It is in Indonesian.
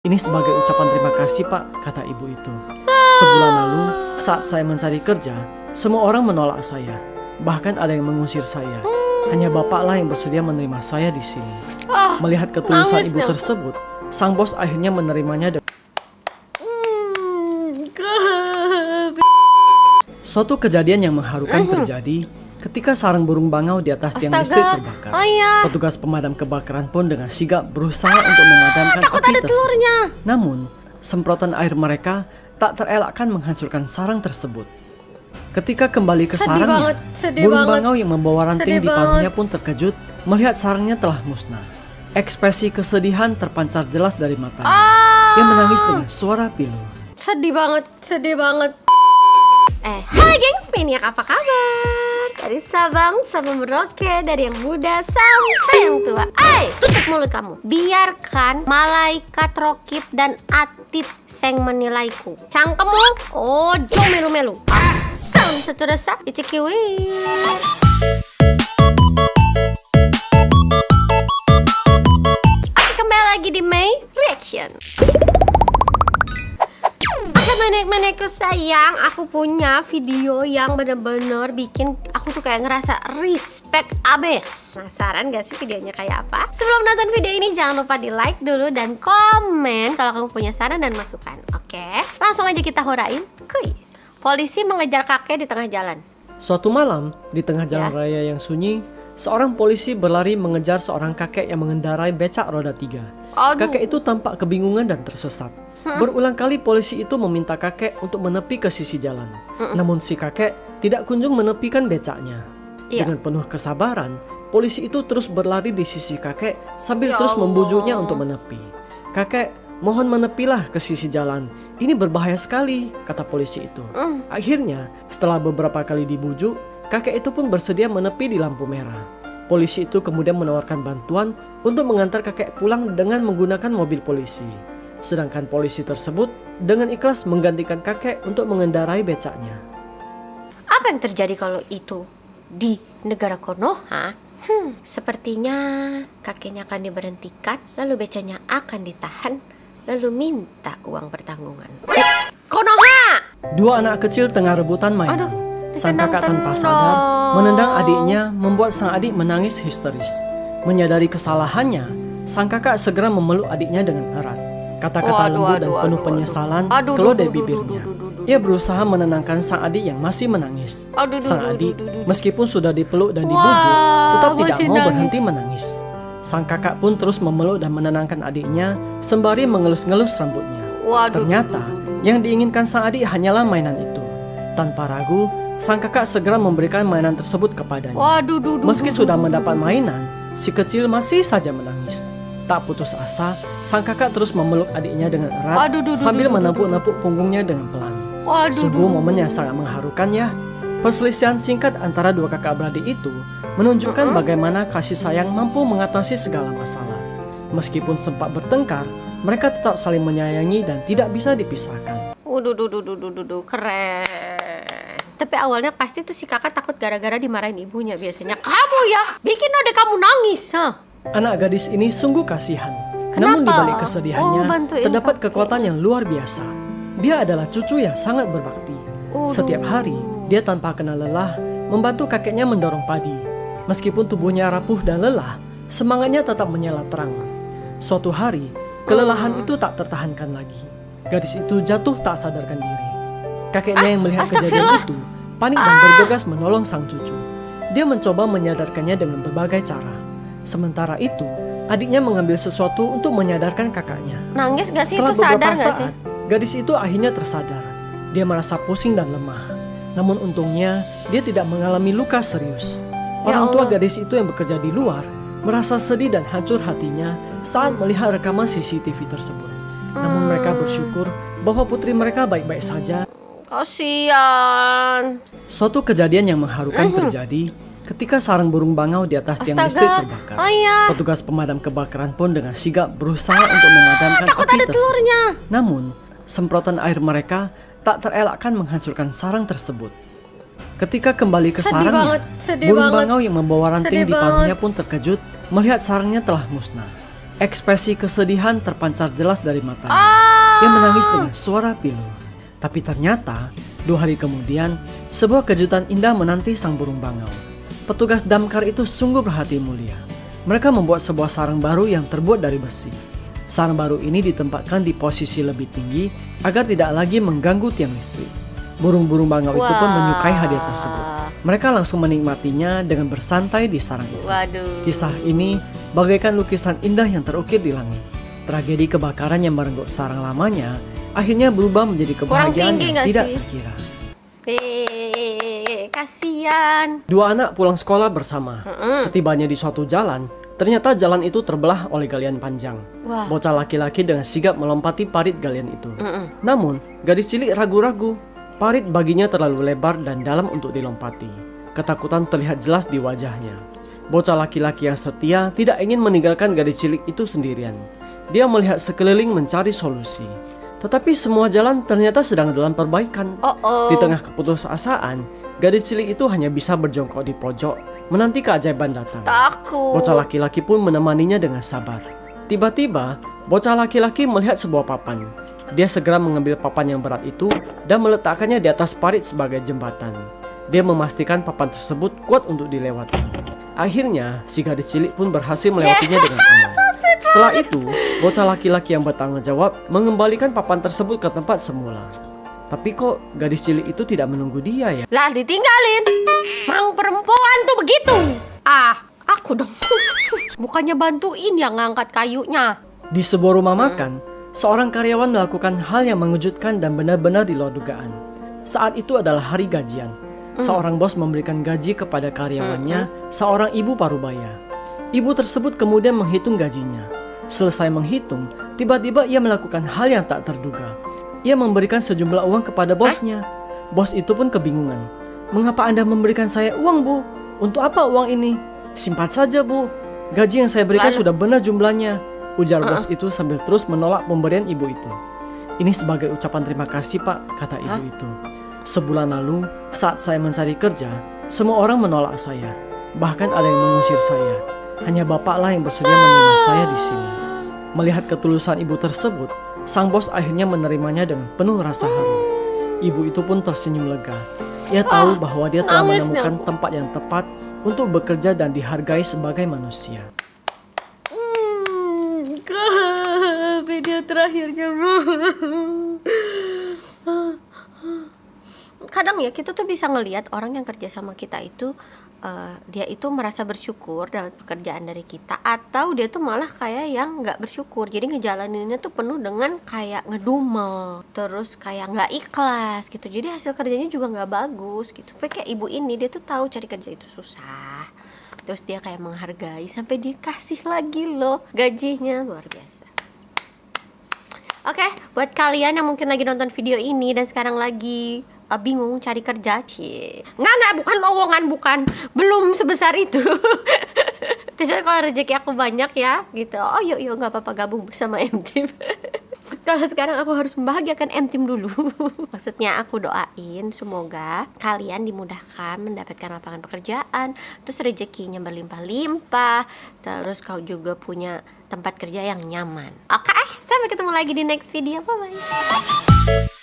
Ini sebagai ucapan terima kasih Pak, kata ibu itu. Sebulan lalu, saat saya mencari kerja, semua orang menolak saya. Bahkan ada yang mengusir saya. Hanya Bapaklah yang bersedia menerima saya di sini. Melihat ketulusan ibu tersebut, sang bos akhirnya menerimanya. Suatu kejadian yang mengharukan terjadi ketika sarang burung bangau di atas tiang listrik terbakar. Petugas pemadam kebakaran pun dengan sigap berusaha untuk memadamkan api tersebut. Namun, semprotan air mereka tak terelakkan menghancurkan sarang tersebut. Ketika kembali ke sarangnya, burung bangau yang membawa ranting di paruhnya pun terkejut melihat sarangnya telah musnah. Ekspresi kesedihan terpancar jelas dari matanya. Dia menangis dengan suara pilu. Sedih banget. Hai gengs, Maniac, apa kabar? Dari Sabang sampai Merauke, dari yang muda sampai yang tua. Tutup mulut kamu. Biarkan malaikat Rokib dan Atit seng menilaiku. Cangkemmu, ojo melu-melu. Salam satu rasa, icikiwi. Oke, kembali lagi di May Reaction. Menek-menekku sayang, aku punya video yang bener-bener bikin aku tuh kayak ngerasa respect abis. Penasaran gak sih videonya kayak apa? Sebelum nonton video ini jangan lupa di like dulu dan komen kalau kamu punya saran dan masukan. Oke, langsung aja kita horain. Kuy. Polisi mengejar kakek di tengah jalan. Suatu malam, di tengah jalan raya yang sunyi, seorang polisi berlari mengejar seorang kakek yang mengendarai becak roda 3. Kakek itu tampak kebingungan dan tersesat. Berulang kali polisi itu meminta kakek untuk menepi ke sisi jalan. Namun si kakek tidak kunjung menepikan becaknya. Dengan penuh kesabaran, polisi itu terus berlari di sisi kakek sambil terus membujuknya untuk menepi. Kakek, mohon menepilah ke sisi jalan. Ini berbahaya sekali, kata polisi itu. Akhirnya, setelah beberapa kali dibujuk, kakek itu pun bersedia menepi di lampu merah. Polisi itu kemudian menawarkan bantuan untuk mengantar kakek pulang dengan menggunakan mobil polisi. Sedangkan polisi tersebut dengan ikhlas menggantikan kakek untuk mengendarai becaknya. Apa yang terjadi kalau itu di negara Konoha? Sepertinya kakeknya akan diberhentikan, lalu becaknya akan ditahan, lalu minta uang pertanggungan. Konoha! Dua anak kecil tengah rebutan mainan. Sang kakak tanpa sadar menendang adiknya, membuat sang adik menangis histeris. Menyadari kesalahannya, sang kakak segera memeluk adiknya dengan erat. Kata-kata lembut dan penuh penyesalan keluar dari bibirnya. Ia berusaha menenangkan sang adik yang masih menangis. Sang adik, meskipun sudah dipeluk dan dibujuk, tetap tidak mau berhenti menangis. Sang kakak pun terus memeluk dan menenangkan adiknya sembari mengelus-ngelus rambutnya. Ternyata, yang diinginkan sang adik hanyalah mainan itu. Tanpa ragu, sang kakak segera memberikan mainan tersebut kepadanya. Meski sudah mendapat mainan, si kecil masih saja menangis. Tak putus asa, sang kakak terus memeluk adiknya dengan erat sambil menepuk-nepuk punggungnya dengan pelan. Sungguh momen yang sangat mengharukan ya. Perselisihan singkat antara dua kakak beradik itu menunjukkan bagaimana kasih sayang mampu mengatasi segala masalah. Meskipun sempat bertengkar, mereka tetap saling menyayangi dan tidak bisa dipisahkan. Keren. Tapi awalnya pasti tuh si kakak takut gara-gara dimarahin ibunya biasanya. Kamu ya, bikin adek kamu nangis, Anak gadis ini sungguh kasihan. Namun di balik kesedihannya terdapat kekuatan yang luar biasa. Dia adalah cucu yang sangat berbakti. Setiap hari dia tanpa kenal lelah membantu kakeknya mendorong padi. Meskipun tubuhnya rapuh dan lelah, semangatnya tetap menyala terang. Suatu hari kelelahan itu tak tertahankan lagi. Gadis itu jatuh tak sadarkan diri. Kakeknya yang melihat kejadian itu panik dan bergegas menolong sang cucu. Dia mencoba menyadarkannya dengan berbagai cara. Sementara itu, adiknya mengambil sesuatu untuk menyadarkan kakaknya. Nangis gak sih? Setelah itu sadar beberapa gak sih? saat, gadis itu akhirnya tersadar. Dia merasa pusing dan lemah. Namun untungnya, dia tidak mengalami luka serius. Orang tua gadis itu yang bekerja di luar merasa sedih dan hancur hatinya saat melihat rekaman CCTV tersebut. Namun mereka bersyukur bahwa putri mereka baik-baik saja. Kasian. Suatu kejadian yang mengharukan terjadi ketika sarang burung bangau di atas tiang listrik terbakar. Petugas pemadam kebakaran pun dengan sigap berusaha untuk memadamkan api tersebut. Namun, semprotan air mereka tak terelakkan menghancurkan sarang tersebut. Ketika kembali ke sarangnya, burung bangau yang membawa ranting di paruhnya pun terkejut melihat sarangnya telah musnah. Ekspresi kesedihan terpancar jelas dari matanya. Ah. Dia menangis dengan suara pilu. Tapi ternyata 2 hari kemudian sebuah kejutan indah menanti sang burung bangau. Petugas damkar itu sungguh berhati mulia. Mereka membuat sebuah sarang baru yang terbuat dari besi. Sarang baru ini ditempatkan di posisi lebih tinggi agar tidak lagi mengganggu tiang listrik. Burung-burung bangau itu pun menyukai hadiah tersebut. Mereka langsung menikmatinya dengan bersantai di sarang itu. Waduh. Kisah ini bagaikan lukisan indah yang terukir di langit. Tragedi kebakaran yang merenggut sarang lamanya akhirnya berubah menjadi kebahagiaan yang tidak terkira. Kasian. 2 anak pulang sekolah bersama. Setibanya di suatu jalan, ternyata jalan itu terbelah oleh galian panjang. Wah. Bocah laki-laki dengan sigap melompati parit galian itu. Namun, gadis cilik ragu-ragu. Parit baginya terlalu lebar dan dalam untuk dilompati. Ketakutan terlihat jelas di wajahnya. Bocah laki-laki yang setia tidak ingin meninggalkan gadis cilik itu sendirian. Dia melihat sekeliling mencari solusi. Tetapi semua jalan ternyata sedang dalam perbaikan. Di tengah keputusasaan, gadis cilik itu hanya bisa berjongkok di pojok, menanti keajaiban datang. Takut. Bocah laki-laki pun menemaninya dengan sabar. Tiba-tiba, bocah laki-laki melihat sebuah papan. Dia segera mengambil papan yang berat itu dan meletakkannya di atas parit sebagai jembatan. Dia memastikan papan tersebut kuat untuk dilewati. Akhirnya, si gadis cilik pun berhasil melewatinya dengan aman. Setelah itu, bocah laki-laki yang bertanggung jawab mengembalikan papan tersebut ke tempat semula. Tapi kok gadis cilik itu tidak menunggu dia ya? Lah ditinggalin. Mang perempuan tuh begitu. Aku dong. Bukannya bantuin yang ngangkat kayunya. Di sebuah rumah makan, seorang karyawan melakukan hal yang mengejutkan dan benar-benar di luar dugaan. Saat itu adalah hari gajian. Seorang bos memberikan gaji kepada karyawannya, seorang ibu parubaya. Ibu tersebut kemudian menghitung gajinya. Selesai menghitung, tiba-tiba ia melakukan hal yang tak terduga. Ia memberikan sejumlah uang kepada bosnya. Bos itu pun kebingungan. "Mengapa Anda memberikan saya uang, Bu? Untuk apa uang ini?" "Simpan saja, Bu. Gaji yang saya berikan sudah benar jumlahnya," ujar bos itu sambil terus menolak pemberian ibu itu. "Ini sebagai ucapan terima kasih, Pak," kata ibu itu. "Sebulan lalu, saat saya mencari kerja, semua orang menolak saya. Bahkan ada yang mengusir saya. Hanya Bapaklah yang bersedia menerima saya di sini." Melihat ketulusan ibu tersebut, sang bos akhirnya menerimanya dengan penuh rasa haru. Ibu itu pun tersenyum lega. Ia tahu bahwa dia telah menemukan tempat yang tepat untuk bekerja dan dihargai sebagai manusia. Video terakhirnya, Bu. Kadang ya kita tuh bisa ngelihat orang yang kerja sama kita itu dia itu merasa bersyukur dapat pekerjaan dari kita, atau dia tuh malah kayak yang nggak bersyukur, jadi ngejalaninnya tuh penuh dengan kayak ngedumel, terus kayak nggak ikhlas gitu, jadi hasil kerjanya juga nggak bagus gitu. Tapi kayak ibu ini, dia tuh tahu cari kerja itu susah, terus dia kayak menghargai sampai dikasih lagi loh gajinya, luar biasa. Oke, buat kalian yang mungkin lagi nonton video ini dan sekarang lagi bingung cari kerja, nggak, bukan lowongan, bukan, belum sebesar itu. Biasanya kalau rezeki aku banyak ya, gitu, oh yuk nggak apa-apa gabung bersama M-Team. Kalau sekarang aku harus membahagiakan M-Team dulu. Maksudnya aku doain semoga kalian dimudahkan mendapatkan lapangan pekerjaan, terus rezekinya berlimpah-limpah, terus kau juga punya tempat kerja yang nyaman. Oke, sampai ketemu lagi di next video, bye-bye.